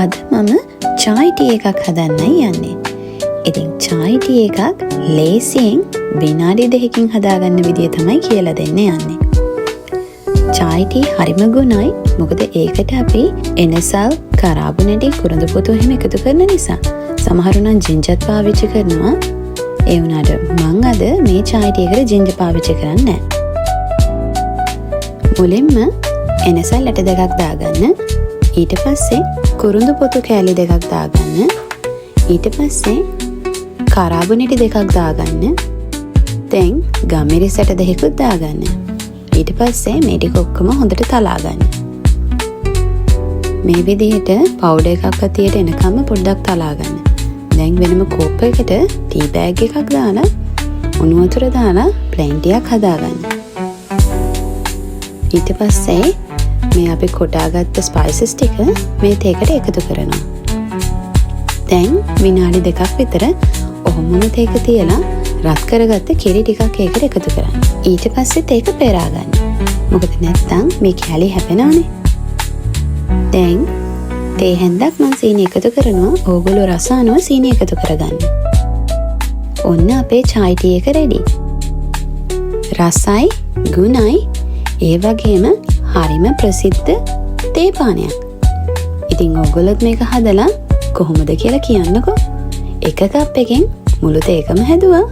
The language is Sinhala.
අද මම චායි ටී එකක් හදන්නයි යන්නේ. ඉතින් චායි ටී එකක් ලේසියෙන් විනාඩි 2කින් හදාගන්න විදිය තමයි කියලා දෙන්න යන්නේ. චායි ටී හරිම ගුණයි. මොකද ඒකට අපි එනසල්, කරාබුනටි, කුරුඳු පොතු එහෙම එකතු කරන නිසා. සමහරු නම් ජින්ජර් පාවිච්චි කරනවා. ඒ වුණාට මං අද මේ චායි ටී එකට ජින්ජර් පාවිච්චි කරන්නේ නැහැ. මුලින්ම එනසල් ඇට දෙකක් දාගන්න. ඊට පස්සේ කුරුඳු පොතු කෑලි දෙකක් දාගන්න. ඊට පස්සේ කරාබුනටි දෙකක් දාගන්න. දැන් ගම්මිරිස් ඇට දෙකකුත් දාගන්න. ඊට පස්සේ මේ ටික ඔක්කොම හොඳට තලා ගන්න. මේ විදිහට පවුඩර් එකක් අතියට එනකම්ම පොඩ්ඩක් තලා ගන්න. දැන් වෙනම කෝප් එකකට ටී බෑග් එකක් දාලා උණු වතුර දාලා ප්ලේන් ටිකක් හදාගන්න. ඊට පස්සේ මේ අපි කොටාගත්ත ස්පයිසස් ටික මේ තේකට එකතු කරනවා. දැන් විනාඩි 2ක් විතර ඔහොමම තේක තියලා රත් කරගත්ත කිරි ටිකක් ඒකට එකතු කරන්න. ඊට පස්සෙත් ඒක පෙරා ගන්න. මොකද නැත්තම් මේ කැලි හැපෙනවනේ. දැන් තේ හැන්දක් මම සීනි එකතු කරනවා. ඕගොල්ලෝ රස අනුව සීනි එකතු කරගන්න. ඔන්න අපේ චායි ටී එක රෙඩි. රසයි, ගුණයි, ඒ වගේම හරිම ප්‍රසිද්ධ තේ පානයක්. ඉතින් ඕගොල්ලොත් මේක හදලා කොහොමද කියලා කියන්නකෝ. එක කප් එකෙන් මුළු තේකම හැදුවා.